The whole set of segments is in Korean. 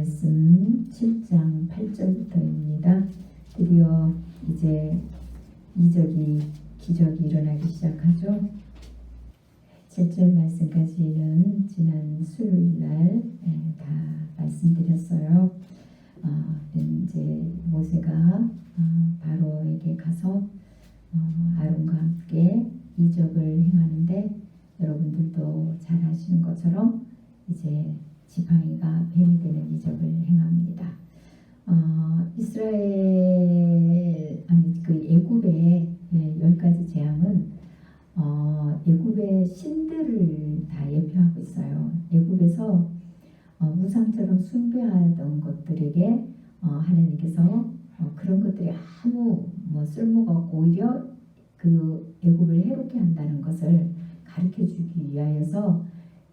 말씀 7장 8절부터입니다. 드디어 이제 기적이 일어나기 시작하죠. 7절 말씀까지는 지난 수요일날 다 말씀드렸어요. 이제 모세가 바로에게 가서 아론과 함께 이적을 행하는데, 여러분들도 잘 아시는 것처럼 이제 지팡이가 뱀이 되는 이적을 행합니다. 애굽의 10가지 재앙은 애굽의 신들을 다 예표하고 있어요. 애굽에서 우상처럼 숭배하던 것들에게 하나님께서 그런 것들이 아무 쓸모가 없고 오히려 그 애굽을 해롭게 한다는 것을 가르쳐주기 위하여서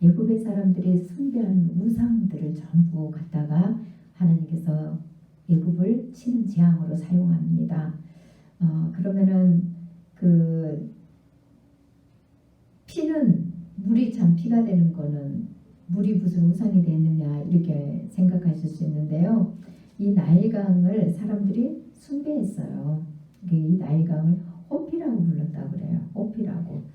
애굽의 사람들이 숭배한 우상들을 전부 갖다가 하나님께서 애굽을 치는 재앙으로 사용합니다. 그러면은 그 피는 물이 참 피가 되는 거는 물이 무슨 우상이 되느냐 이렇게 생각하실 수 있는데요. 이 나일강을 사람들이 숭배했어요. 이 나일강을 호피라고 불렀다고 그래요. 호피라고.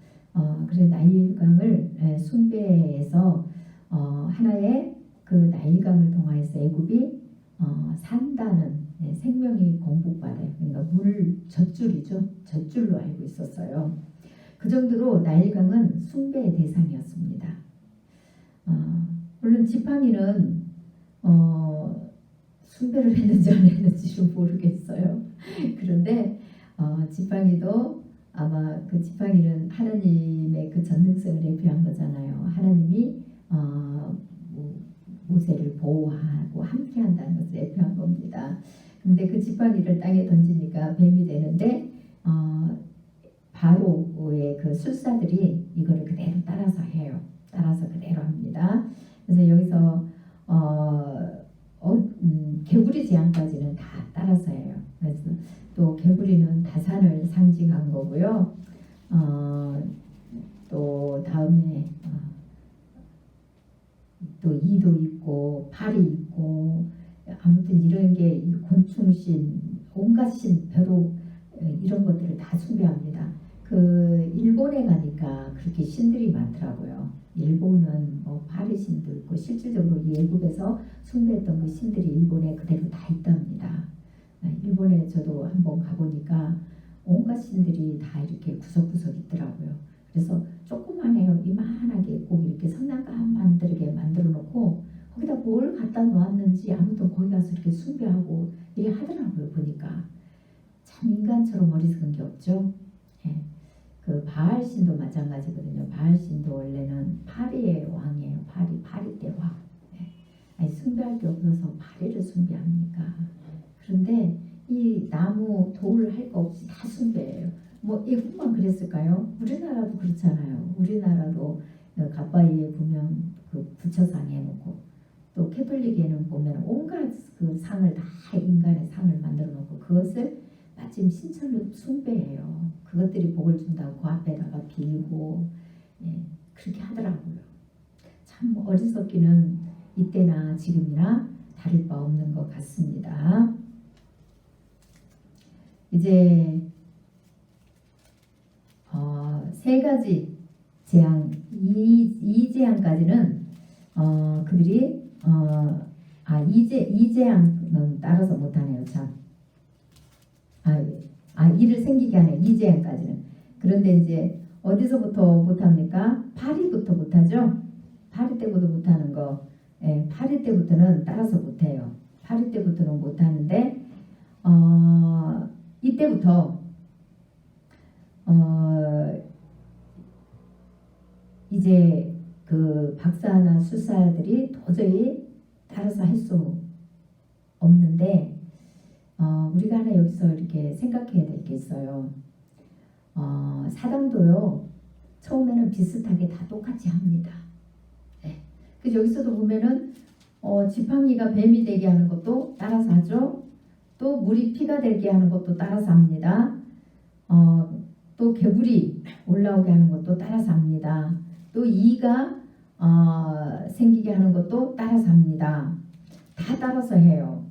그래서 나일강을 숭배해서 하나의 그 나일강을 통하여서 애굽이 산다는 생명이 공급받아요. 그러니까 물 젖줄이죠. 젖줄로 알고 있었어요. 그 정도로 나일강은 숭배의 대상이었습니다. 물론 지팡이는 숭배를 했는지 안 했는지는 모르겠어요. 그런데 지팡이도 아마 그 지팡이는 하나님의 그 전능성을 대표한 거잖아요. 하나님이 모세를 보호하고 함께한다는 것을 대표한 겁니다. 근데 그 지팡이를 땅에 던지니까 뱀이 되는데 바로의 그 술사들이 이거를 그대로 따라서 해요. 따라서 그대로 합니다. 그래서 여기서 개구리 재앙까지는 다 따라서 해요. 그래서 또 개구리는 다산을 상징한 거고요. 또 다음에 또 이도 있고 팔이 있고, 아무튼 이런 게 곤충신, 온갖 신, 벼룩 이런 것들을 다 숭배합니다. 그 일본에 가니까 그렇게 신들이 많더라고요. 일본은 파리 신도 있고, 실질적으로 이 애굽에서 숭배했던 그 신들이 일본에 그대로 다 있답니다. 일본에 저도 한번 가보니까 온갖 신들이 다 이렇게 구석구석 있더라고요. 그래서 조그만해요. 이만하게 꼭 이렇게 성냥감 만들게 만들어 놓고 거기다 뭘 갖다 놓았는지 아무튼 거기 가서 이렇게 숭배하고 이래 하더라고요. 보니까 참 인간처럼 어리석은 게 없죠. 그 바알신도 마찬가지거든요. 바알신도 원래는 파리의 왕이에요. 파리 때 왕. 숭배할 게 없어서 파리를 숭배합니까? 그런데 이 나무 돌 할 거 없이 다 숭배해요. 애국만 그랬을까요? 우리나라도 그렇잖아요. 우리나라도 갓바위에 보면 그 부처상 해놓고, 또 캐톨릭에는 보면 온갖 그 상을 다 인간의 상을 만들어 놓고 그것을 마침 신천을 숭배해요. 그것들이 복을 준다고 그 앞에다가 빌고 그렇게 하더라고요. 참 어리석기는 이때나 지금이나 다를 바 없는 것 같습니다. 이제 3가지 재앙, 이 재앙까지는 그들이 이 재앙은 따라서 못하네요. 참. 이를 생기게 하네. 이 재앙까지는. 그런데 이제 어디서부터 못합니까? 파리부터 못하죠. 파리 때부터 못하는 거. 파리 때부터는 따라서 못해요. 파리 때부터는 못하는데 이때부터 이제 그 박사나 술사들이 도저히 따라서 할 수 없는데, 우리가 하나 여기서 이렇게 생각해야 될 게 있어요. 사단도요, 처음에는 비슷하게 다 똑같이 합니다. 그래서 여기서도 보면은 지팡이가 뱀이 되게 하는 것도 따라서 하죠. 또 물이 피가 되게 하는 것도 따라서 합니다. 또 개구리 올라오게 하는 것도 따라서 합니다. 또 이가 생기게 하는 것도 따라서 합니다. 다 따라서 해요.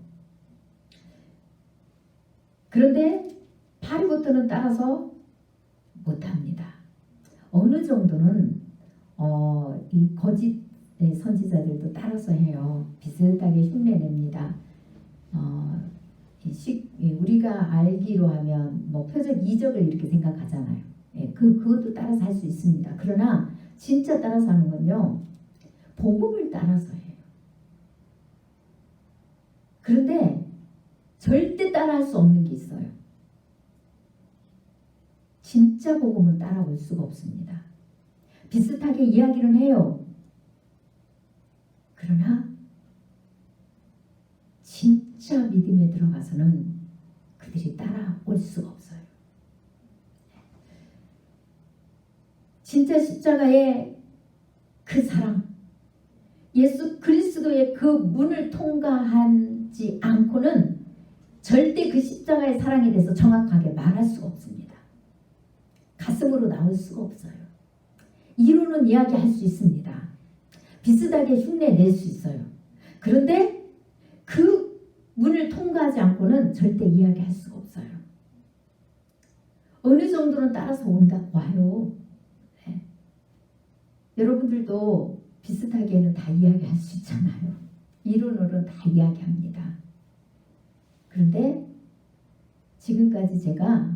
그런데 파리부터는 따라서 못합니다. 어느 정도는 이 거짓 선지자들도 따라서 해요. 비슷하게 흉내냅니다. 우리가 알기로 하면 뭐 표적 이적을 이렇게 생각하잖아요. 그것도 따라서 할 수 있습니다. 그러나 진짜 따라서 하는 건요, 복음을 따라서 해요. 그런데 절대 따라할 수 없는 게 있어요. 진짜 복음은 따라올 수가 없습니다. 비슷하게 이야기는 해요. 그러나 진짜 믿음에 들어가서는 그들이 따라올 수가 없어요. 진짜 십자가의 그 사랑, 예수 그리스도의 그 문을 통과하지 않고는 절대 그 십자가의 사랑에 대해서 정확하게 말할 수가 없습니다. 가슴으로 나올 수가 없어요. 이루는 이야기할 수 있습니다. 비슷하게 흉내낼 수 있어요. 그런데 그 문을 통과하지 않고는 절대 이야기할 수가 없어요. 어느 정도는 따라서 와요. 네. 여러분들도 비슷하게는 다 이야기할 수 있잖아요. 이론으로는 다 이야기합니다. 그런데 지금까지 제가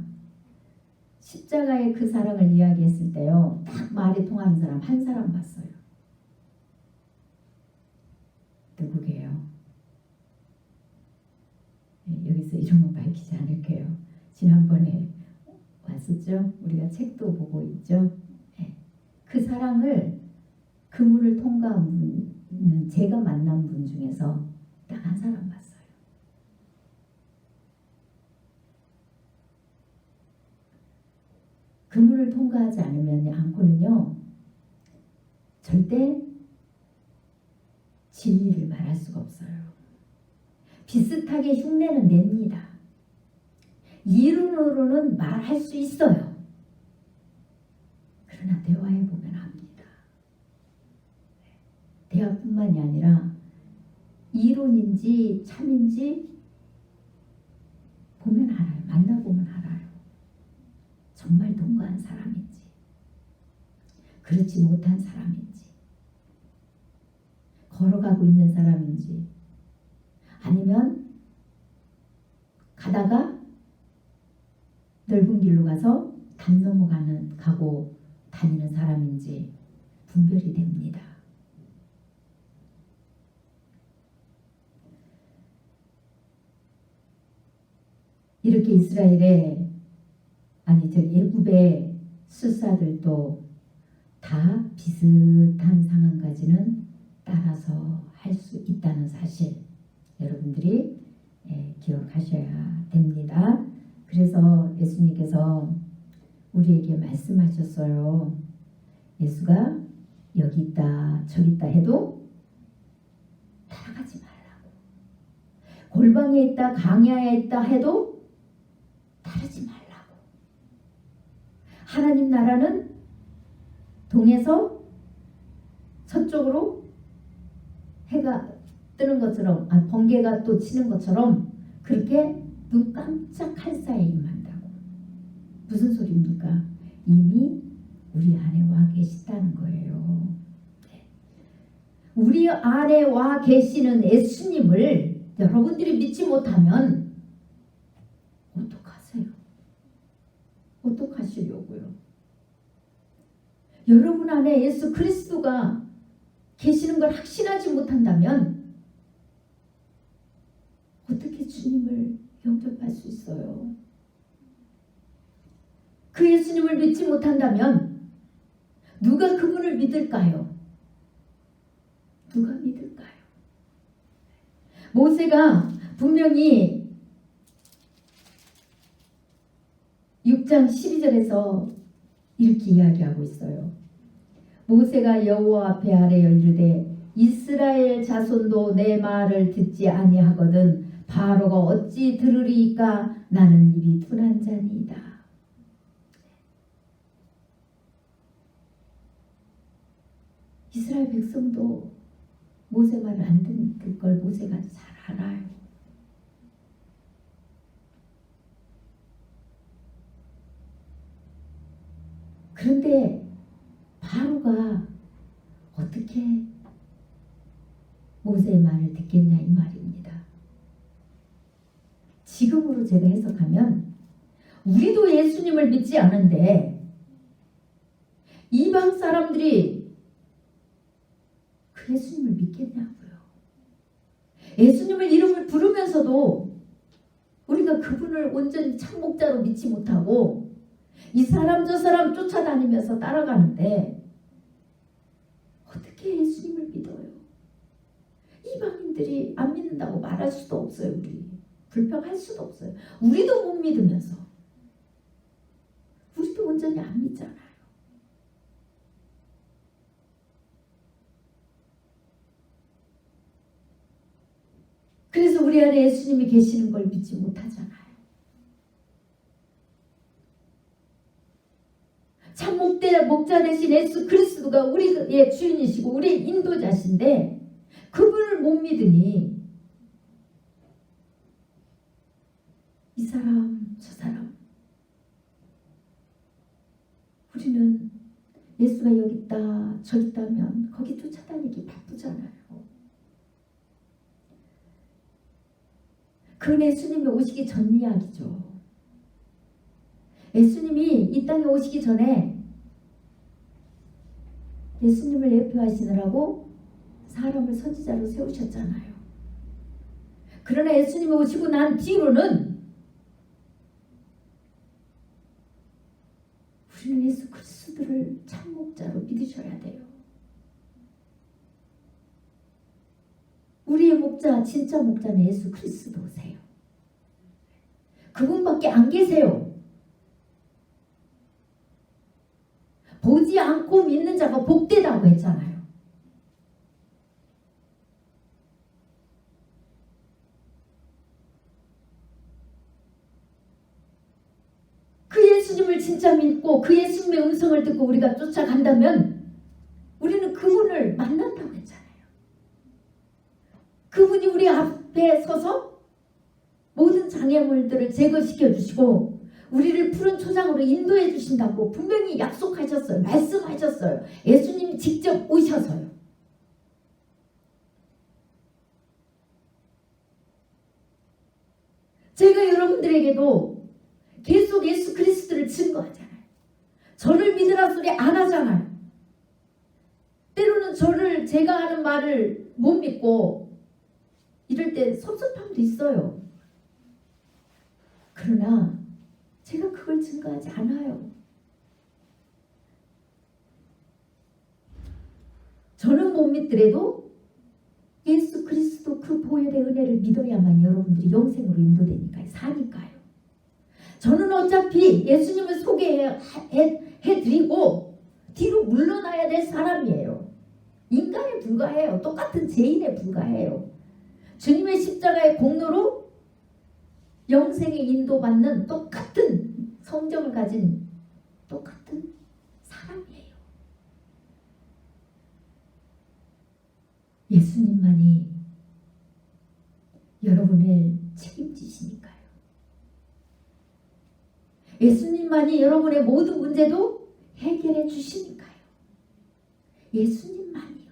십자가의 그 사랑을 이야기했을 때요, 딱 말이 통하는 사람 한 사람 봤어요. 누구게요? 여기서 이름은 밝히지 않을게요. 지난번에 왔었죠? 우리가 책도 보고 있죠? 그 사랑을, 그 문을 통과한 분은 제가 만난 분 중에서 딱 한 사람 봤어요. 그 문을 통과하지 않고는요, 절대 진리를 말할 수가 없어요. 비슷하게 흉내는 냅니다. 이론으로는 말할 수 있어요. 그러나 대화해보면 합니다. 대화뿐만이 아니라 이론인지 참인지 보면 알아요. 만나보면 알아요. 정말 동거한 사람인지, 그렇지 못한 사람인지, 걸어가고 있는 사람인지, 아니면 가다가 넓은 길로 가서 담 넘어가고 다니는 사람인지 분별이 됩니다. 이렇게 애굽의 술사들도 다 비슷한 상황까지는 따라서 할 수 있다는 사실, 여러분들이 기억하셔야 됩니다. 그래서 예수님께서 우리에게 말씀하셨어요. 예수가 여기 있다 저기 있다 해도 따라가지 말라고. 골방에 있다 광야에 있다 해도 따르지 말라고. 하나님 나라는 동에서 서쪽으로 해가 뜨는 것처럼, 번개가 또 치는 것처럼 그렇게 눈 깜짝할 사이에 임한다고. 무슨 소리입니까? 이미 우리 안에 와 계시다는 거예요. 우리 안에 와 계시는 예수님을 여러분들이 믿지 못하면 어떡하세요? 어떡하시려고요? 여러분 안에 예수 그리스도가 계시는 걸 확신하지 못한다면 어떻게 주님을 영접할 수 있어요? 그 예수님을 믿지 못한다면 누가 그분을 믿을까요? 누가 믿을까요? 모세가 분명히 6장 12절에서 이렇게 이야기하고 있어요. 모세가 여호와 앞에 아뢰어 이르되 이스라엘 자손도 내 말을 듣지 아니하거든 바로가 어찌 들으리이까? 나는 입이 둔한 자니이다. 이스라엘 백성도 모세 말을 안 듣는 걸 모세가 잘 알아요. 그런데 바로가 어떻게 모세의 말을 듣겠냐 이 말입니다. 지금으로 제가 해석하면 우리도 예수님을 믿지 않은데 이방 사람들이 그 예수님을 믿겠냐고요. 예수님을 이름을 부르면서도 우리가 그분을 온전히 참목자로 믿지 못하고 이 사람 저 사람 쫓아다니면서 따라가는데 어떻게 예수님을 믿어요? 이방인들이 안 믿는다고 말할 수도 없어요. 우리 불평할 수도 없어요. 우리도 못 믿으면서 우리도 온전히 안 믿잖아요. 그래서 우리 안에 예수님이 계시는 걸 믿지 못하잖아요. 참 목자 되신 예수 그리스도가 우리의 주인이시고 우리의 인도자신데 그분을 못 믿으니 이 사람 저 사람 우리는 예수가 여기 있다 저기 있다면 거기 쫓아다니기 바쁘잖아요. 그건 예수님이 오시기 전 이야기죠. 예수님이 이 땅에 오시기 전에 예수님을 예표하시느라고 사람을 선지자로 세우셨잖아요. 그러나 예수님이 오시고 난 뒤로는 우리는 예수 그리스도를 참목자로 믿으셔야 돼요. 우리의 목자, 진짜 목자는 예수 그리스도세요. 그분밖에 안 계세요. 보지 않고 믿는 자가 복되다고 했잖아요. 그 예수님을 진짜 믿고 그 예수님의 음성을 듣고 우리가 쫓아간다면 우리는 그분을 만난다고 했잖아요. 그분이 우리 앞에 서서 모든 장애물들을 제거시켜 주시고 우리를 푸른 초장으로 인도해 주신다고 분명히 약속하셨어요. 말씀하셨어요. 예수님이 직접 오셔서요. 제가 여러분들에게도 계속 예수 그리스도를 증거하잖아요. 저를 믿으라 소리 안 하잖아요. 때로는 저를 제가 하는 말을 못 믿고 이럴 때 섭섭함도 있어요. 그러나 제가 그걸 증거하지 않아요. 저는 못 믿더라도 예수 그리스도 그 보혈의 은혜를 믿어야만 여러분들이 영생으로 인도되니까요. 사니까요. 저는 어차피 예수님을 소개해드리고 뒤로 물러나야 될 사람이에요. 인간에 불과해요. 똑같은 죄인에 불과해요. 주님의 십자가의 공로로 영생에 인도받는 똑같은 성정을 가진 똑같은 사람이에요. 예수님만이 여러분을 책임지시니까요. 예수님만이 여러분의 모든 문제도 해결해 주시니까요. 예수님만이요.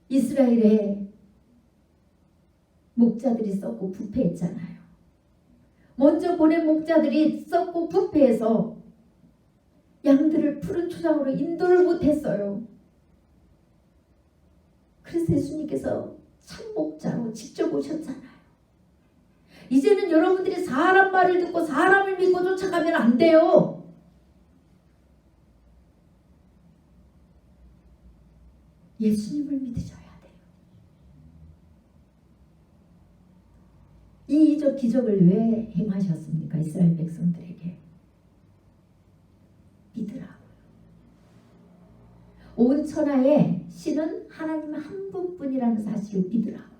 이스라엘에 목자들이 썩고 부패했잖아요. 먼저 보낸 목자들이 썩고 부패해서 양들을 푸른 초장으로 인도를 못했어요. 그래서 예수님께서 참목자로 직접 오셨잖아요. 이제는 여러분들이 사람 말을 듣고 사람을 믿고 쫓아가면 안 돼요. 예수님을 믿으셔야 돼요. 이 이적 기적을 왜 행하셨습니까? 이스라엘 백성들에게 믿으라고요. 온 천하에 신은 하나님 한 분뿐이라는 사실을 믿으라고요.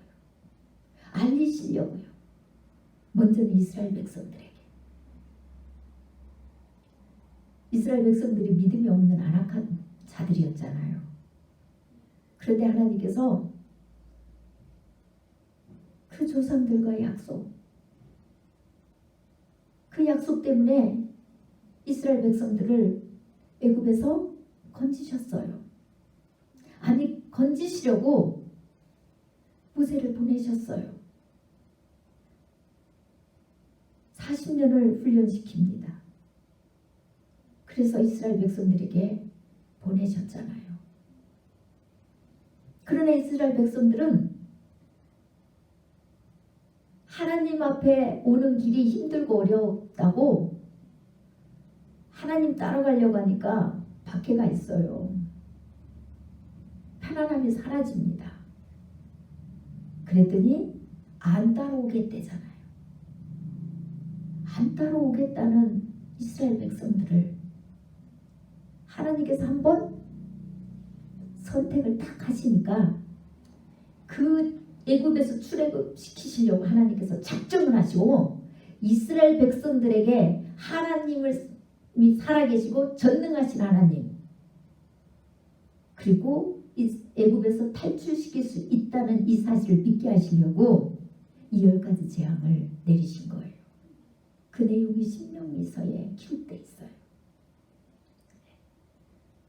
알리시려고요. 먼저는 이스라엘 백성들에게. 이스라엘 백성들이 믿음이 없는 안악한 자들이었잖아요. 그런데 하나님께서 그 조상들과의 약속, 그 약속 때문에 이스라엘 백성들을 애굽에서 건지셨어요. 아니, 건지시려고 모세를 보내셨어요. 40년을 훈련시킵니다. 그래서 이스라엘 백성들에게 보내셨잖아요. 그러나 이스라엘 백성들은 하나님 앞에 오는 길이 힘들고 어렵다고 하나님 따라가려고 하니까 박해가 있어요. 편안함이 사라집니다. 그랬더니 안 따라오겠대잖아요. 안 따라오겠다는 이스라엘 백성들을 하나님께서 한번 선택을 딱 하시니까 그 애굽에서 출애굽 시키시려고 하나님께서 작정을 하시고 이스라엘 백성들에게 하나님을 살아계시고 전능하신 하나님, 그리고 애굽에서 탈출시킬 수 있다는 이 사실을 믿게 하시려고 이 10가지 재앙을 내리신 거예요. 그 내용이 신명기서에 기록되어 있어요.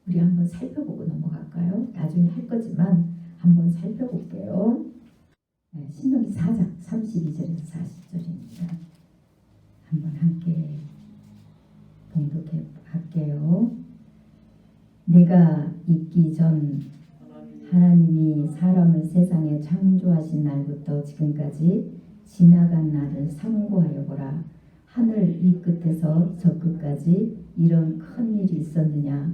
우리 한번 살펴보고 넘어갈까요? 나중에 할 거지만 한번 살펴볼게요. 신명기 4장 32절에서 40절입니다. 한번 함께 봉독해 할게요. 내가 있기 전 하나님이 사람을 세상에 창조하신 날부터 지금까지 지나간 날을 상고하여 보라. 하늘 이 끝에서 저 끝까지 이런 큰 일이 있었느냐?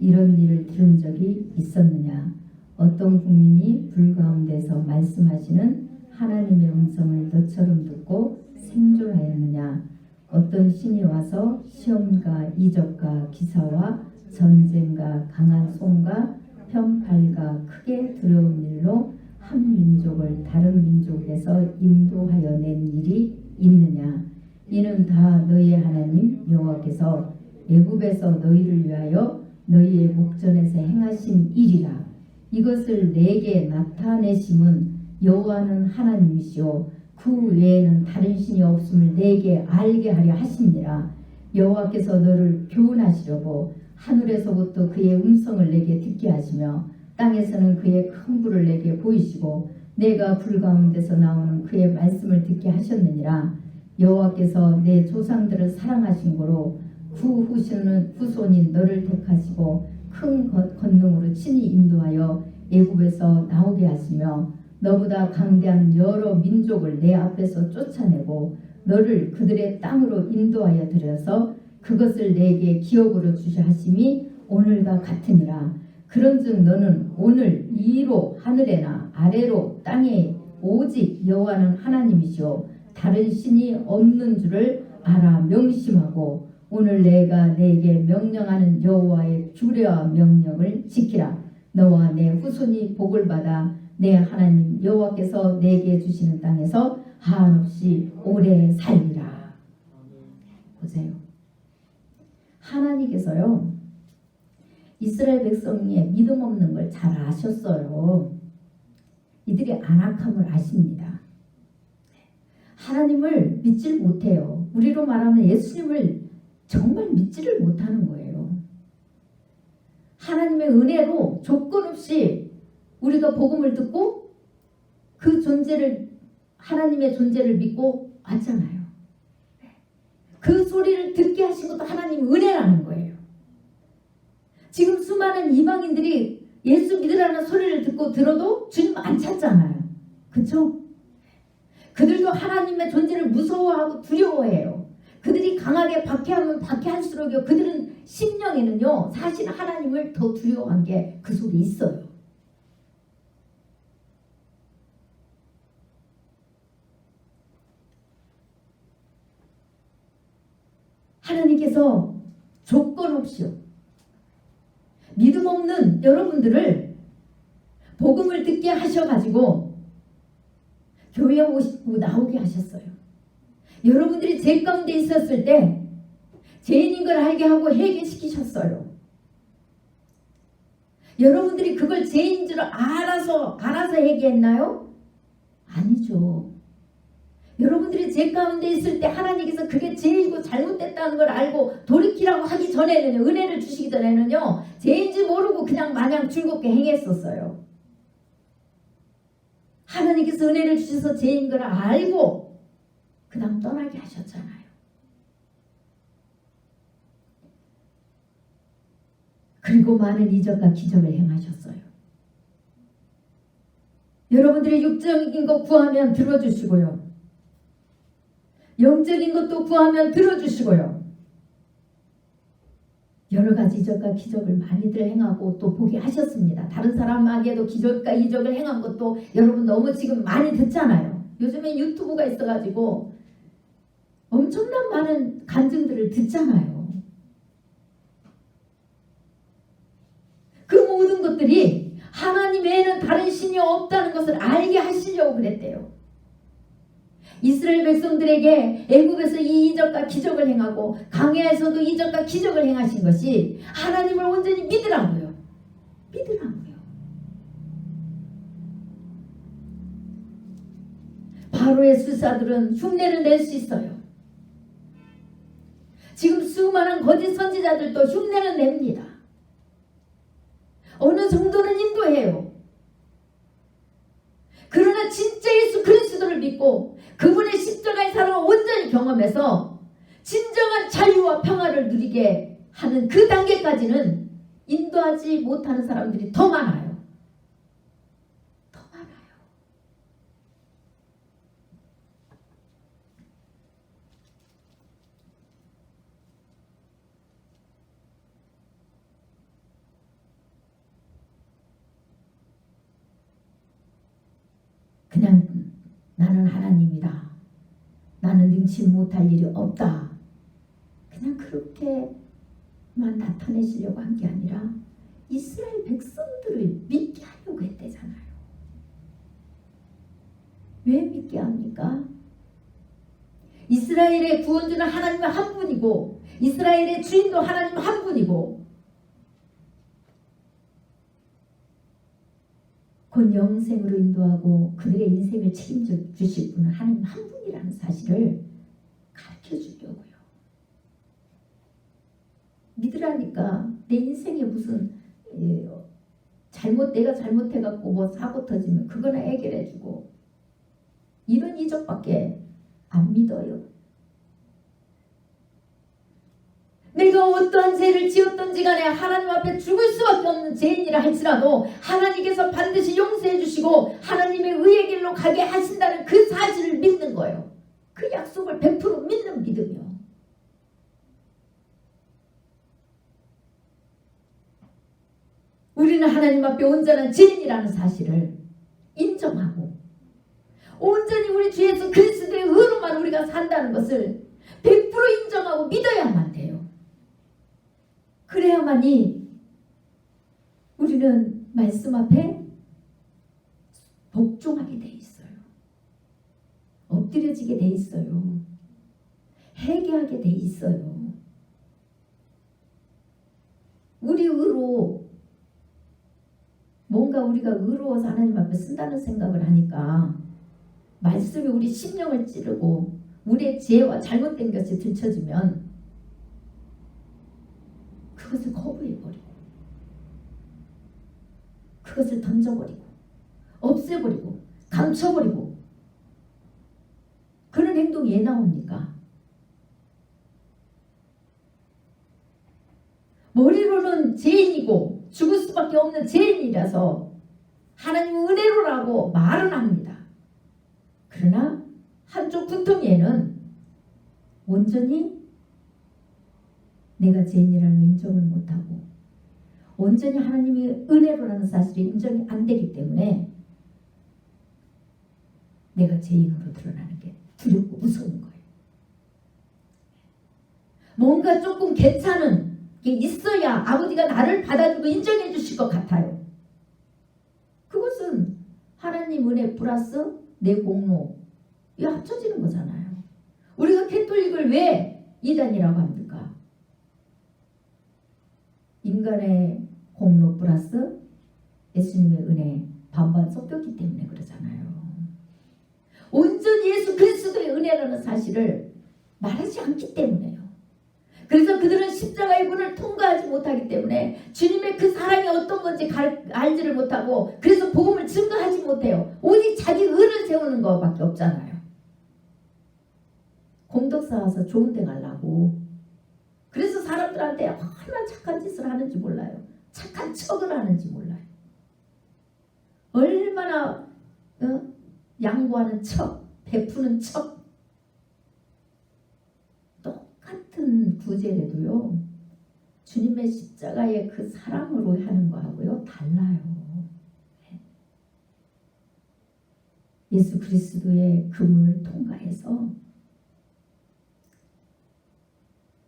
이런 일을 들은 적이 있었느냐? 어떤 국민이 불 가운데서 말씀하시는 하나님의 음성을 너처럼 듣고 생존하였느냐? 어떤 신이 와서 시험과 이적과 기사와 전쟁과 강한 손과 편팔과 크게 두려운 일로 한 민족을 다른 민족에서 인도하여 낸 일이 있느냐? 이는 다 너희의 하나님 여호와께서 애굽에서 너희를 위하여 너희의 목전에서 행하신 일이라. 이것을 내게 나타내심은 여호와는 하나님이시오 그 외에는 다른 신이 없음을 내게 알게 하려 하심이라. 여호와께서 너를 교훈하시려고 하늘에서부터 그의 음성을 내게 듣게 하시며 땅에서는 그의 큰 불을 내게 보이시고 내가 불 가운데서 나오는 그의 말씀을 듣게 하셨느니라. 여호와께서 내 조상들을 사랑하신 고로 그 후손인 너를 택하시고 큰 권능으로 친히 인도하여 애굽에서 나오게 하시며 너보다 강대한 여러 민족을 내 앞에서 쫓아내고 너를 그들의 땅으로 인도하여 들여서 그것을 내게 기업으로 주셔 하심이 오늘과 같으니라. 그런즉 너는 오늘 이로 하늘에나 아래로 땅에 오직 여호와는 하나님이시오 다른 신이 없는 줄을 알아 명심하고 오늘 내가 내게 명령하는 여호와의 규례와 명령을 지키라. 너와 내 후손이 복을 받아 내 하나님 여호와께서 내게 주시는 땅에서 한없이 오래 살리라. 보세요. 하나님께서요 이스라엘 백성의 믿음 없는 걸 잘 아셨어요. 이들이 안악함을 아십니다. 하나님을 믿질 못해요. 우리로 말하면 예수님을 정말 믿지를 못하는 거예요. 하나님의 은혜로 조건 없이 우리가 복음을 듣고 그 존재를 하나님의 존재를 믿고 왔잖아요. 그 소리를 듣게 하신 것도 하나님 은혜라는 거예요. 지금 수많은 이방인들이 예수 믿으라는 소리를 듣고 들어도 주님 안 찾잖아요. 그렇죠? 그들도 하나님의 존재를 무서워하고 두려워해요. 그들이 강하게 박해하면 박해할수록요 그들은 심령에는요 사실 하나님을 더 두려워한 게 그 속에 있어요. 하나님께서 조건 없이요 믿음 없는 여러분들을 복음을 듣게 하셔가지고 교회에 오시고 나오게 하셨어요. 여러분들이 죄 가운데 있었을 때 죄인인 걸 알게 하고 회개시키셨어요. 여러분들이 그걸 죄인 줄 알아서 회개했나요? 아니죠. 여러분들이 죄 가운데 있을 때 하나님께서 그게 죄이고 잘못됐다는 걸 알고 돌이키라고 하기 전에는요, 은혜를 주시기 전에는요, 죄인지 모르고 그냥 마냥 즐겁게 행했었어요. 하나님께서 은혜를 주셔서 죄인 걸 알고 그 다음 떠나게 하셨잖아요. 그리고 많은 이적과 기적을 행하셨어요. 여러분들의 육적인 것 구하면 들어주시고요. 영적인 것도 구하면 들어주시고요. 여러 가지 이적과 기적을 많이들 행하고 또 보게 하셨습니다. 다른 사람에게도 기적과 이적을 행한 것도 여러분 너무 지금 많이 듣잖아요. 요즘에 유튜브가 있어가지고 엄청난 많은 간증들을 듣잖아요. 그 모든 것들이 하나님 외에는 다른 신이 없다는 것을 알게 하시려고 그랬대요. 이스라엘 백성들에게 애굽에서 이 이적과 기적을 행하고 광야에서도 이적과 기적을 행하신 것이 하나님을 온전히 믿으라고요. 믿으라고요. 바로의 술사들은 흉내를 낼 수 있어요. 지금 수많은 거짓 선지자들도 흉내를 냅니다. 어느 정도는 인도해요. 그러나 진짜 예수 그리스도를 믿고 그분의 십자가의 사랑을 온전히 경험해서 진정한 자유와 평화를 누리게 하는 그 단계까지는 인도하지 못하는 사람들이 더 많아요. 더 많아요. 그냥 나는 하나님이다. 나는 능치 못할 일이 없다. 그냥 그렇게만 나타내시려고 한 게 아니라 이스라엘 백성들을 믿게 하려고 했대잖아요. 왜 믿게 합니까? 이스라엘의 구원주는 하나님 한 분이고 이스라엘의 주인도 하나님 한 분이고 곧 영생으로 인도하고 그들의 인생을 책임져 주실 분은 하나님 한 분이라는 사실을 가르쳐 주려고요. 믿으라니까 내 인생에 무슨 내가 잘못해갖고 뭐 사고 터지면 그거나 해결해주고 이런 이적밖에 안 믿어요. 내가 어떠한 죄를 지었던지 간에 하나님 앞에 죽을 수밖에 없는 죄인이라 할지라도 하나님께서 반드시 용서해 주시고 하나님의 의의 길로 가게 하신다는 그 사실을 믿는 거예요. 그 약속을 100% 믿는 믿음이요. 우리는 하나님 앞에 온전한 죄인이라는 사실을 인정하고 온전히 우리 주 예수 그리스도의 의로만 우리가 산다는 것을 100% 인정하고 믿어야만 돼요. 그래야만이 우리는 말씀 앞에 복종하게 돼 있어요. 엎드려지게 돼 있어요. 회개하게 돼 있어요. 우리 의로 뭔가 우리가 의로워서 하나님 앞에 쓴다는 생각을 하니까 말씀이 우리 심령을 찌르고 우리의 죄와 잘못된 것이 들춰지면 그것을 거부해버리고 그것을 던져버리고 없애버리고 감춰버리고 그런 행동이 왜 나옵니까? 머리로는 죄인이고 죽을 수밖에 없는 죄인이라서 하나님 은혜로라고 말은 합니다. 그러나 한쪽 분통에는 온전히 내가 죄인이라는 인정을 못하고 온전히 하나님이 은혜로라는 사실이 인정이 안 되기 때문에 내가 죄인으로 드러나는 게 두렵고 무서운 거예요. 뭔가 조금 괜찮은 게 있어야 아버지가 나를 받아주고 인정해 주실 것 같아요. 그것은 하나님 은혜 플러스 내 공로 이 합쳐지는 거잖아요. 우리가 캐톨릭을 왜 이단이라고 합니까? 인간의 공로 플러스 예수님의 은혜 반반 섞였기 때문에 그러잖아요. 온전히 예수 그리스도의 은혜라는 사실을 말하지 않기 때문에요. 그래서 그들은 십자가의 문을 통과하지 못하기 때문에 주님의 그 사랑이 어떤 건지 알지를 못하고 그래서 복음을 증거하지 못해요. 오직 자기 의를 세우는 것밖에 없잖아요. 공덕 쌓아서 좋은 데 가려고. 그래서 사람들한테 얼마나 착한 짓을 하는지 몰라요. 착한 척을 하는지 몰라요. 얼마나 양보하는 척, 베푸는 척. 똑같은 구제라도요. 주님의 십자가의 그 사랑으로 하는 거하고요. 달라요. 예수 그리스도의 그 문을 통과해서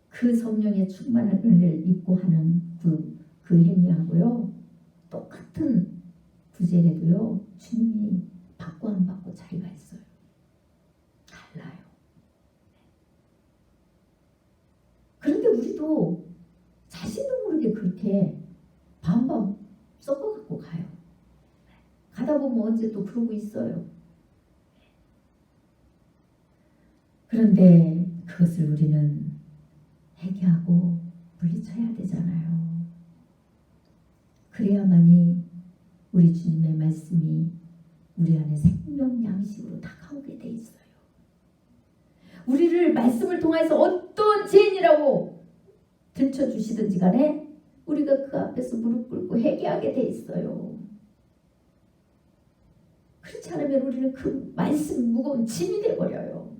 그 성령의 충만한 은혜를 입고 하는 그 행위하고요. 똑같은 구제라도요. 주님이 받고 안 받고 차이가 있어요. 달라요. 그런데 우리도 자신도 모르게 그렇게 반반 섞어갖고 가요. 가다 보면 언제 또 그러고 있어요. 그런데 그것을 우리는 회개하고 물리쳐야 되잖아요. 그래야만이 우리 주님의 말씀이 우리 안에 생명 양식으로 다가오게 돼 있어요. 우리를 말씀을 통해서 어떤 죄인이라고 들춰주시든지 간에 우리가 그 앞에서 무릎 꿇고 회개하게 돼 있어요. 그렇지 않으면 우리는 그 말씀 무거운 짐이 돼버려요.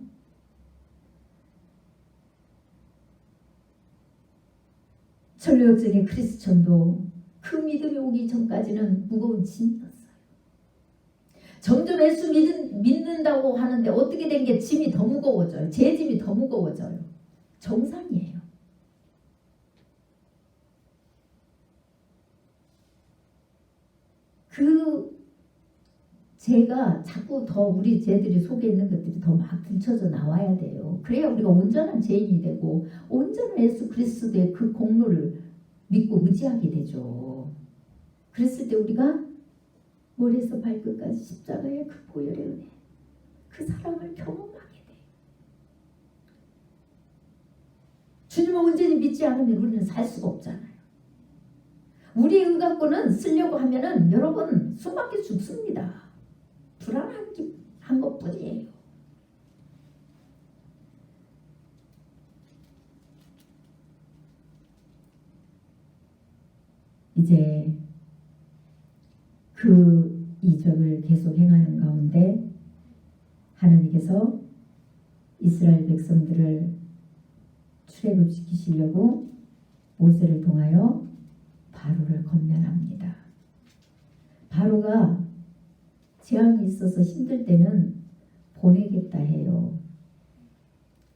전류역전의 크리스천도 그 믿음이 오기 전까지는 무거운 짐이었어요. 점점 예수 믿는다고 하는데 어떻게 된 게 짐이 더 무거워져요. 제 짐이 더 무거워져요. 정상이에요. 제가 자꾸 더 우리 죄들이 속에 있는 것들이 더 막 들춰져 나와야 돼요. 그래야 우리가 온전한 죄인이 되고 온전한 예수 그리스도의 그 공로를 믿고 의지하게 되죠. 그랬을 때 우리가 머리에서 발끝까지 십자가의 그 보혈의 은혜, 그 사랑을 경험하게 돼요. 주님을 온전히 믿지 않으면 우리는 살 수가 없잖아요. 우리 의 갖고는 쓰려고 하면은 여러분 숨막혀 죽습니다. 불안한 것뿐이에요. 이제 그 이적을 계속 행하는 가운데 하나님께서 이스라엘 백성들을 출애굽시키시려고 모세를 통하여 바로를 건면합니다. 바로가 재앙이 있어서 힘들 때는 보내겠다 해요.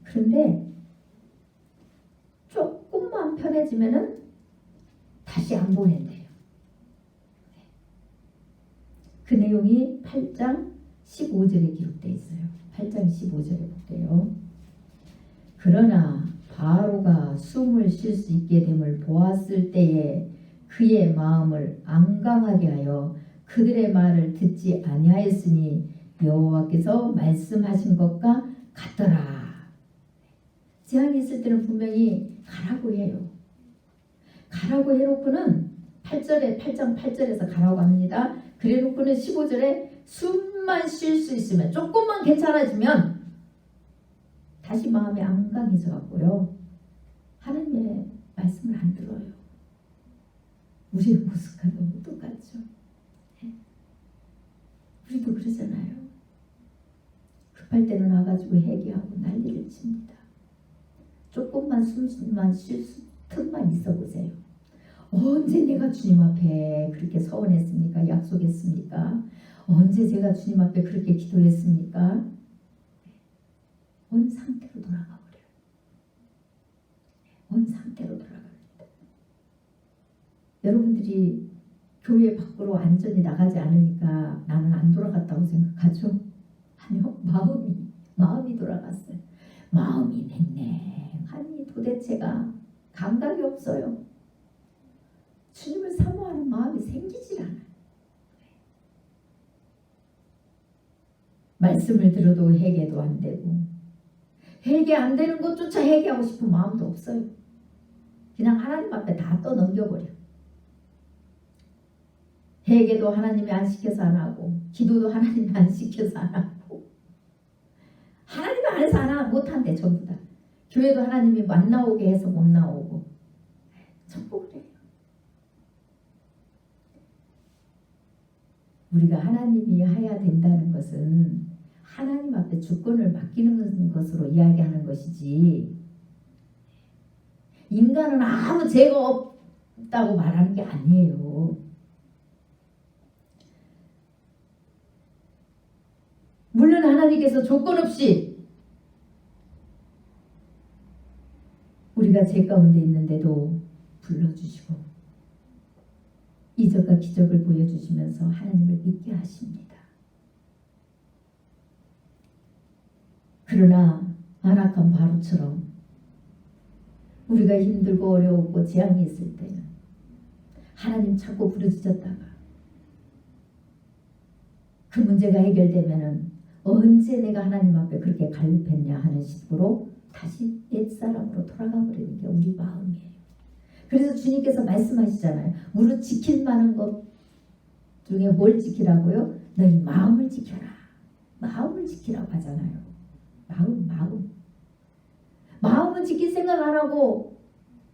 그런데 조금만 편해지면은 다시 안 보낸대요. 그 내용이 8장 15절에 기록되어 있어요. 8장 15절에 볼게요. 그러나 바로가 숨을 쉴 수 있게 됨을 보았을 때에 그의 마음을 안강하게 하여 그들의 말을 듣지 아니하였으니 여호와께서 말씀하신 것과 같더라. 재앙이 있을 때는 분명히 가라고 해요. 가라고 해놓고는 8장 8절에서 가라고 합니다. 그래놓고는 15절에 숨만 쉴 수 있으면 조금만 괜찮아지면 다시 마음이 안강해져 갖고요. 하나님의 말씀을 안 들어요. 우리의 모습과 너무 똑같죠. 우리도 그러잖아요. 급할 때는 와가지고 회개하고 난리를 칩니다. 조금만 숨만 쉴 틈만 있어 보세요. 언제 내가 주님 앞에 그렇게 서원했습니까? 약속했습니까? 언제 제가 주님 앞에 그렇게 기도했습니까? 온 상태로 돌아가 버려요. 온 상태로 돌아갑니다. 여러분들이 교회 밖으로 안전히 나가지 않으니까 나는 안 돌아갔다고 생각하죠? 아니요. 마음이 돌아갔어요. 마음이 냉랭하니 도대체가 감각이 없어요. 주님을 사모하는 마음이 생기질 않아요. 말씀을 들어도 회개도 안 되고, 회개 안 되는 것조차 회개하고 싶은 마음도 없어요. 그냥 하나님 앞에 다 떠넘겨버려. 회개도 하나님이 안 시켜서 안 하고, 기도도 하나님이 안 시켜서 안 하고, 하나님이 안 해서 안 하고 못한대. 전부 다 교회도 하나님이 안 나오게 해서 못 나오고, 전부 그래요. 우리가 하나님이 해야 된다는 것은 하나님 앞에 주권을 맡기는 것으로 이야기하는 것이지, 인간은 아무 죄가 없다고 말하는 게 아니에요. 물론 하나님께서 조건 없이 우리가 죄 가운데 있는데도 불러주시고 이적과 기적을 보여주시면서 하나님을 믿게 하십니다. 그러나 안악한 바로처럼 우리가 힘들고 어려웠고 재앙이 있을 때는 하나님 찾고 부르짖었다가 그 문제가 해결되면은 언제 내가 하나님 앞에 그렇게 갈급했냐 하는 식으로 다시 옛사람으로 돌아가 버리는 게 우리 마음이에요. 그래서 주님께서 말씀하시잖아요. 무릇 지킬 만한 것 중에 뭘 지키라고요? 너희 마음을 지켜라. 마음을 지키라고 하잖아요. 마음은 지킬 생각 안 하고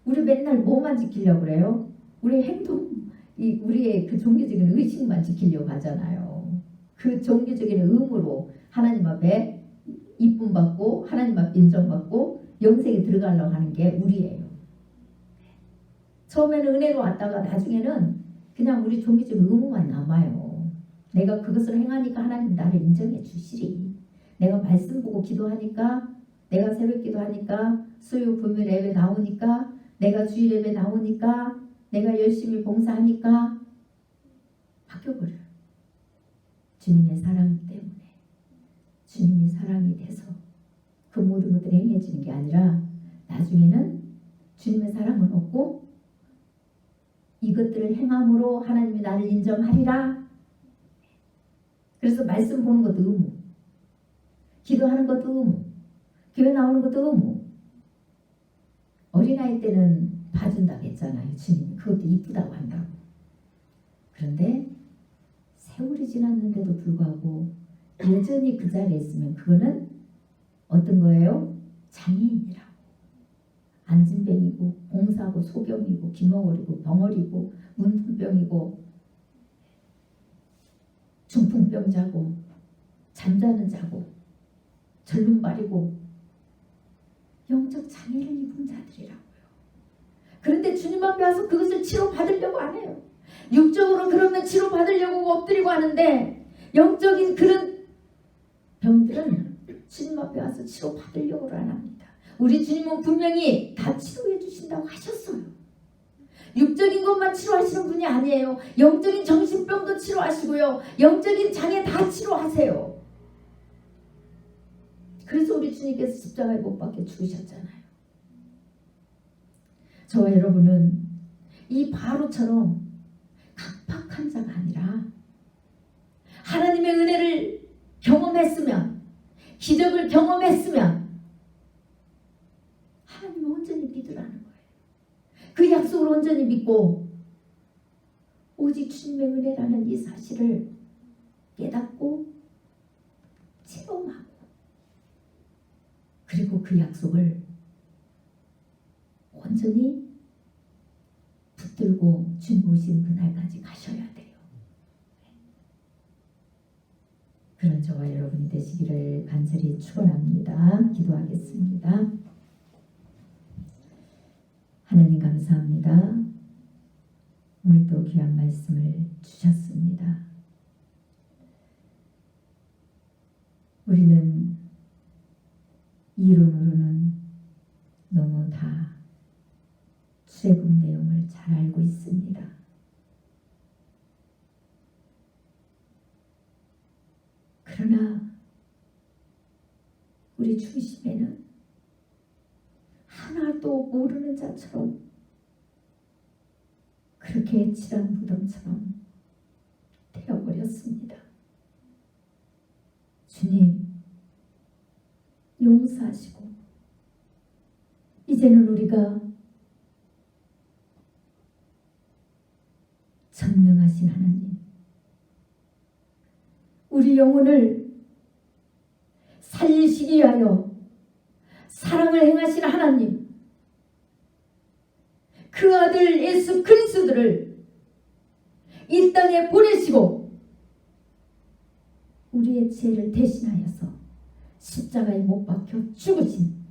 우리 맨날 뭐만 지키려고 그래요? 우리 행동, 우리의 그 종교적인 의식만 지키려고 하잖아요. 그 종교적인 의무로 하나님 앞에 이쁨 받고 하나님 앞에 인정받고 영생에 들어가려고 하는 게 우리예요. 처음에는 은혜로 왔다가 나중에는 그냥 우리 종교적인 의무만 남아요. 내가 그것을 행하니까 하나님 나를 인정해 주시리. 내가 말씀 보고 기도하니까, 내가 새벽 기도하니까, 수요 금요일 예배 나오니까, 내가 주일 예배 나오니까, 내가 열심히 봉사하니까 바뀌어버려요. 주님의 사랑 때문에. 주님이 사랑이 돼서 그 모든 것들이 행해지는 게 아니라 나중에는 주님의 사랑은 없고 이것들을 행함으로 하나님이 나를 인정하리라. 그래서 말씀 보는 것도 의무, 기도하는 것도 의무, 교회 나오는 것도 의무. 어린아이 때는 봐준다고 했잖아요. 주님이 그것도 이쁘다고 한다고. 그런데 세월이 지났는데도 불구하고 여전히 그 자리에 있으면 그거는 어떤 거예요? 장애인이라고. 안진뱅이고 공사고 소경이고 기머거리고 벙어리고 문둥병이고 중풍병자고 잠자는 자고 절름발이고 영적 장애를 입은 자들이라고요. 그런데 주님 앞에 와서 그것을 치료받으려고 안 해요. 육적으로 그러면 치료받으려고 엎드리고 하는데 영적인 그런 병들은 주님 앞에 와서 치료받으려고 안 합니다. 우리 주님은 분명히 다 치료해 주신다고 하셨어요. 육적인 것만 치료하시는 분이 아니에요. 영적인 정신병도 치료하시고요. 영적인 장애 다 치료하세요. 그래서 우리 주님께서 십자가에 못 박혀 죽으셨잖아요. 저와 여러분은 이 바로처럼 각박한 자가 아니라 하나님의 은혜를 경험했으면, 기적을 경험했으면 하나님을 온전히 믿으라는 거예요. 그 약속을 온전히 믿고 오직 주님의 은혜라는 이 사실을 깨닫고 체험하고 그리고 그 약속을 온전히 붙들고 주님 오신 그날까지 가셔야 돼요. 그런 저와 여러분이 되시기를 간절히 축원합니다. 기도하겠습니다. 하나님 감사합니다. 오늘도 귀한 말씀을 주셨습니다. 우리는 이론으로는 너무 다 출애굽 내용을 잘 알고 있습니다. 그러나 우리 중심에는 하나도 모르는 자처럼 그렇게 칠한 무덤처럼 되어버렸습니다. 주님 용서하시고 이제는 우리가 전능하신 하나님, 우리 영혼을 살리시기 위하여 사랑을 행하신 하나님, 그 아들 예수 그리스도를 이 땅에 보내시고 우리의 죄를 대신하여서 십자가에 못 박혀 죽으신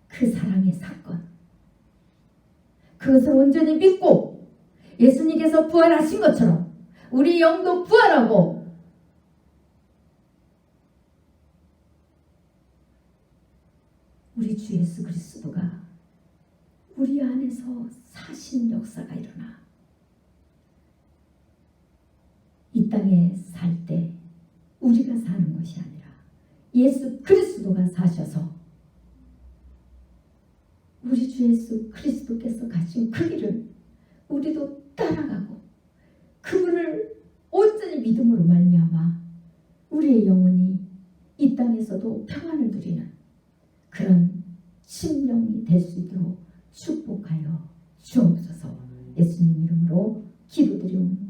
그 사랑의 사건, 그것을 온전히 믿고 예수님께서 부활하신 것처럼 우리 영도 부활하고 우리 주 예수 그리스도가 우리 안에서 사신 역사가 일어나 이 땅에 살 때 우리가 사는 것이 아니라 예수 그리스도가 사셔서 우리 주 예수 그리스도께서 가신 그 길을 우리도 따라가고 그분을 온전히 믿음으로 말미암아 우리의 영혼이 이 땅에서도 평안을 누리는 그런 심령이 될 수 있도록 축복하여 주옵소서. 예수님 이름으로 기도드리옵나이다.